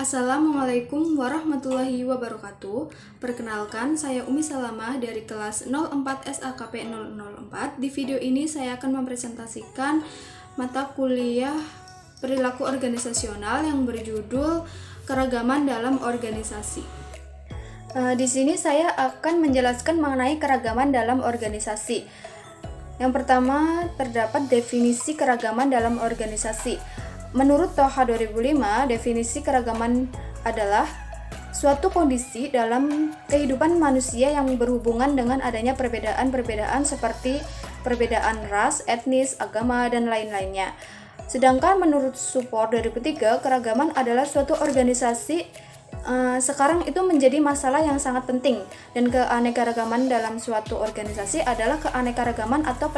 Assalamualaikum warahmatullahi wabarakatuh. Perkenalkan, saya Umi Salamah dari kelas 04 SAKP 004. Di video ini saya akan mempresentasikan mata kuliah perilaku organisasional yang berjudul Keragaman dalam Organisasi. Di sini saya akan menjelaskan mengenai keragaman dalam organisasi. Yang pertama, terdapat definisi keragaman dalam organisasi. Menurut Toha 2005, definisi keragaman adalah suatu kondisi dalam kehidupan manusia yang berhubungan dengan adanya perbedaan-perbedaan seperti perbedaan ras, etnis, agama, dan lain-lainnya. Sedangkan menurut Support 2003, keragaman adalah suatu organisasi sekarang itu menjadi masalah yang sangat penting, dan keanekaragaman dalam suatu organisasi adalah keanekaragaman atau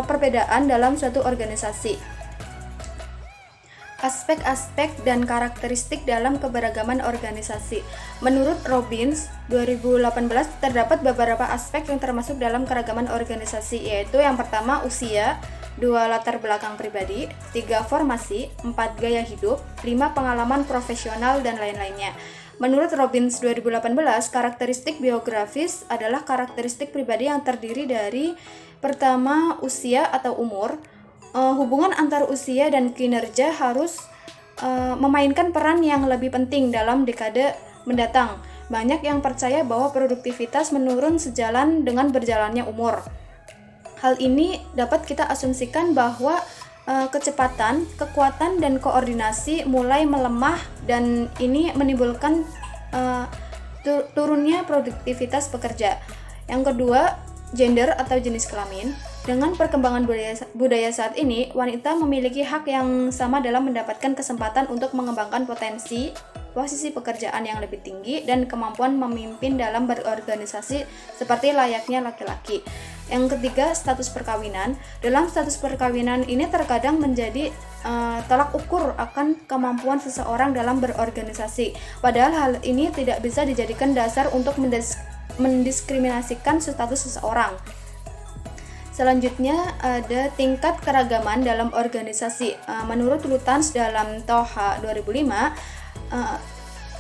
perbedaan dalam suatu organisasi. Aspek-aspek dan karakteristik dalam keberagaman organisasi. Menurut Robbins 2018, terdapat beberapa aspek yang termasuk dalam keragaman organisasi, yaitu yang pertama usia, 2 latar belakang pribadi, 3 formasi, 4 gaya hidup, 5 pengalaman profesional, dan lain-lainnya. Menurut Robbins 2018, karakteristik biografis adalah karakteristik pribadi yang terdiri dari pertama usia atau umur. Hubungan antar usia dan kinerja harus memainkan peran yang lebih penting dalam dekade mendatang. Banyak yang percaya bahwa produktivitas menurun sejalan dengan berjalannya umur. Hal ini dapat kita asumsikan bahwa kecepatan, kekuatan, dan koordinasi mulai melemah, dan ini menimbulkan turunnya produktivitas pekerja. Yang kedua, gender atau jenis kelamin. Dengan perkembangan budaya saat ini, wanita memiliki hak yang sama dalam mendapatkan kesempatan untuk mengembangkan posisi pekerjaan yang lebih tinggi, dan kemampuan memimpin dalam berorganisasi seperti layaknya laki-laki. Yang ketiga, status perkawinan. Dalam status perkawinan ini terkadang menjadi tolak ukur akan kemampuan seseorang dalam berorganisasi. Padahal hal ini tidak bisa dijadikan dasar untuk mendiskriminasikan status seseorang. Selanjutnya ada tingkat keragaman dalam organisasi. Menurut Lutyens dalam Toha 2005,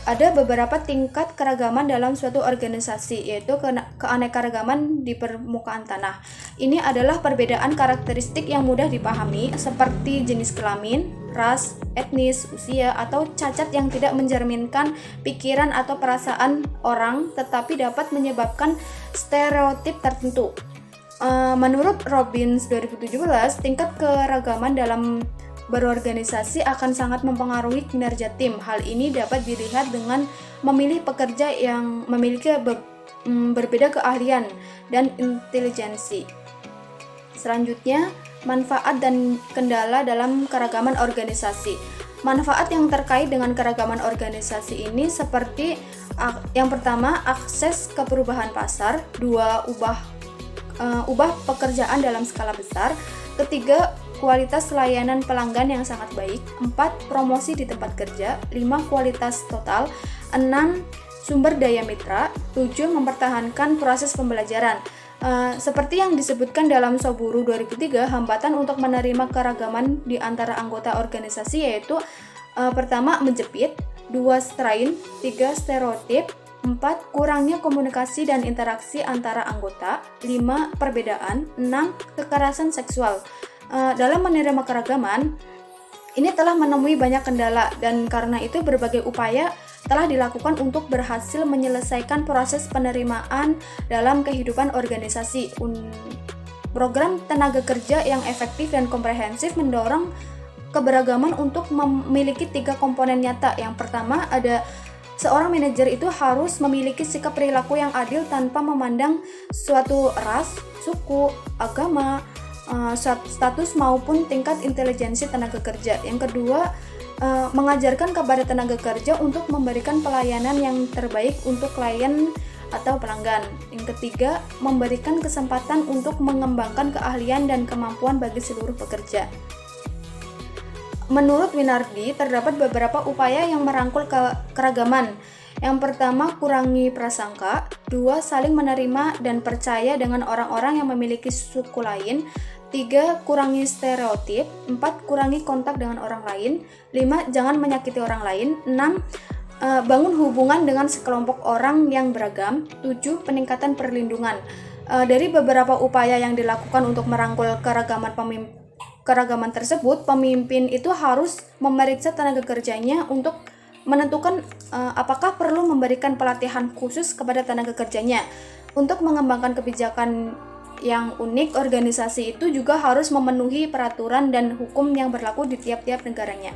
ada beberapa tingkat keragaman dalam suatu organisasi, yaitu keanekaragaman di permukaan tanah. Ini adalah perbedaan karakteristik yang mudah dipahami seperti jenis kelamin, ras, etnis, usia, atau cacat yang tidak mencerminkan pikiran atau perasaan orang, tetapi dapat menyebabkan stereotip tertentu. Menurut Robbins 2017, tingkat keragaman dalam berorganisasi akan sangat mempengaruhi kinerja tim. Hal ini dapat dilihat dengan memilih pekerja yang memiliki berbeda keahlian dan intelijensi. Selanjutnya, manfaat dan kendala dalam keragaman organisasi. Manfaat yang terkait dengan keragaman organisasi ini seperti yang pertama, akses ke perubahan pasar, 2, ubah pekerjaan dalam skala besar, ketiga, kualitas layanan pelanggan yang sangat baik, 4, promosi di tempat kerja, 5, kualitas total, 6, sumber daya mitra, 7, mempertahankan proses pembelajaran. Seperti yang disebutkan dalam Soburu 2003, hambatan untuk menerima keragaman di antara anggota organisasi yaitu pertama, menjepit, 2, strain, 3, stereotip, 4, kurangnya komunikasi dan interaksi antara anggota, 5, perbedaan, 6, kekerasan seksual. Dalam menerima keragaman, ini telah menemui banyak kendala, dan karena itu berbagai upaya telah dilakukan untuk berhasil menyelesaikan proses penerimaan dalam kehidupan organisasi. Program tenaga kerja yang efektif dan komprehensif mendorong keberagaman untuk memiliki 3 komponen nyata. Yang pertama, ada seorang manajer itu harus memiliki sikap perilaku yang adil tanpa memandang suatu ras, suku, agama, status maupun tingkat intelijensi tenaga kerja. Yang kedua, mengajarkan kepada tenaga kerja untuk memberikan pelayanan yang terbaik untuk klien atau pelanggan. Yang ketiga, memberikan kesempatan untuk mengembangkan keahlian dan kemampuan bagi seluruh pekerja. Menurut Winardi, terdapat beberapa upaya yang merangkul keragaman. Yang pertama, kurangi prasangka. 2, saling menerima dan percaya dengan orang-orang yang memiliki suku lain. 3. Kurangi stereotip. 4. Kurangi kontak dengan orang lain. 5. Jangan menyakiti orang lain. 6. Bangun hubungan dengan sekelompok orang yang beragam. 7. Peningkatan perlindungan. Dari beberapa upaya yang dilakukan untuk merangkul keragaman tersebut, pemimpin itu harus memeriksa tenaga kerjanya untuk menentukan apakah perlu memberikan pelatihan khusus kepada tenaga kerjanya. Untuk mengembangkan kebijakan yang unik, organisasi itu juga harus memenuhi peraturan dan hukum yang berlaku di tiap-tiap negaranya.